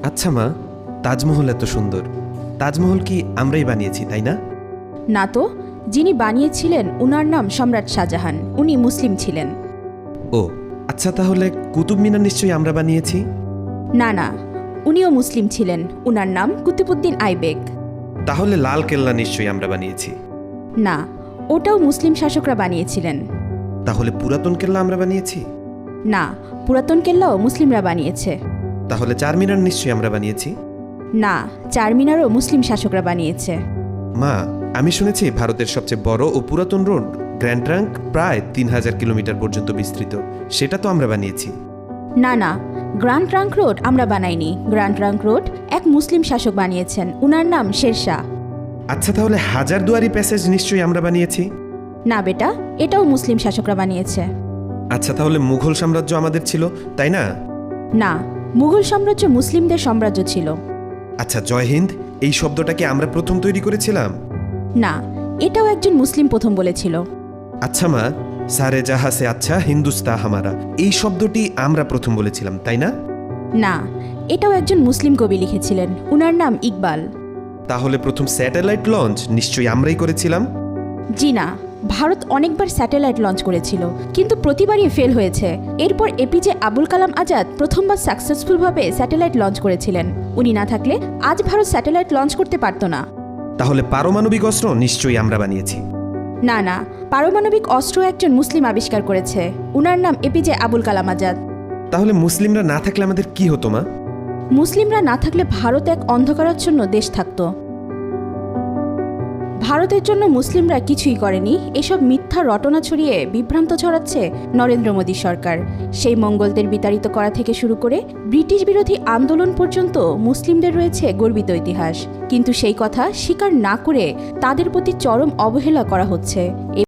আচ্ছা মা, তাজমহল এত সুন্দর, তাজমহল কি আমরাই বানিয়েছি তাই না? না তো, যিনি বানিয়েছিলেন উনার নাম সম্রাট শাহজাহান, উনি মুসলিম ছিলেন। ও আচ্ছা, তাহলে কুতুব মিনার নিশ্চয়ই আমরা বানিয়েছি। না না, উনিও মুসলিম ছিলেন, উনার নাম কুতুবউদ্দিন আইবেক। তাহলে লাল কেল্লা নিশ্চয়ই আমরা বানিয়েছি। না, ওটাও মুসলিম শাসকরা বানিয়েছিলেন। তাহলে পুরাতন কেল্লা আমরা বানিয়েছি। না, পুরাতন কেল্লাও মুসলিমরা বানিয়েছে। তাহলে চারমিনার নিশ্চয়ই আমরা বানিয়েছি। না, চারমিনারও মুসলিম শাসকরা বানিয়েছে। মা, আমি শুনেছি ভারতের সবচেয়ে বড় ও পুরাতন রোড গ্র্যান্ড ট্রাঙ্ক প্রায় 3000 কিলোমিটার পর্যন্ত বিস্তৃত, সেটা তো আমরা বানিয়েছি। না না, গ্র্যান্ড ট্রাঙ্ক রোড আমরা বানাইনি। গ্র্যান্ড ট্রাঙ্ক রোড এক মুসলিম শাসক বানিয়েছেন, উনার নাম শেরশাহ। আচ্ছা, তাহলে হাজারদুয়ারি প্যাসেজ নিশ্চয়ই আমরা বানিয়েছি। না বেটা, এটাও মুসলিম শাসকরা বানিয়েছে। আচ্ছা, তাহলে মুঘল সাম্রাজ্য আমাদের ছিল তাই না? না, মুঘল সাম্রাজ্য মুসলিমদের সাম্রাজ্য ছিল। আচ্ছা, জয় হিন্দ এই শব্দটা কি আমরা প্রথম তৈরি করেছিলাম? না, এটাও একজন মুসলিম প্রথম বলেছিল। আচ্ছা মা, সারে জাহা সে আচ্ছা হিন্দুস্তা হামারা এই শব্দটি আমরা প্রথম বলেছিলাম তাই না? না, এটাও একজন মুসলিম কবি লিখেছিলেন, উনার নাম ইকবাল। তাহলে প্রথম স্যাটেলাইট লঞ্চ নিশ্চয়ই আমরাই করেছিলাম। জি না, ভারত অনেকবার স্যাটেলাইট লঞ্চ করেছিল, কিন্তু প্রতিবারই ফেল হয়েছে। এরপর এপিজে আবুল কালাম আজাদ প্রথমবার সাকসেসফুলভাবে স্যাটেলাইট লঞ্চ করেছিলেন। উনি না থাকলে আজ ভারত স্যাটেলাইট লঞ্চ করতে পারত না। তাহলে পারমাণবিক অস্ত্র নিশ্চয়ই আমরা বানিয়েছি। না না, পারমাণবিক অস্ত্র একজন মুসলিম আবিষ্কার করেছে, উনার নাম এপিজে আবুল কালাম আজাদ। তাহলে মুসলিমরা না থাকলে আমাদের কি হতো মা? মুসলিমরা না থাকলে ভারত এক অন্ধকারাচ্ছন্ন দেশ থাকত। ভারতের জন্য মুসলিমরা কিছুই করেনি, এসব মিথ্যা রটনা ছড়িয়ে বিভ্রান্ত ছড়াচ্ছে নরেন্দ্র মোদী সরকার। সেই মঙ্গলদের বিতাড়িত করা থেকে শুরু করে ব্রিটিশ বিরোধী আন্দোলন পর্যন্ত মুসলিমদের রয়েছে গর্বিত ইতিহাস, কিন্তু সেই কথা স্বীকার না করে তাদের প্রতি চরম অবহেলা করা হচ্ছে।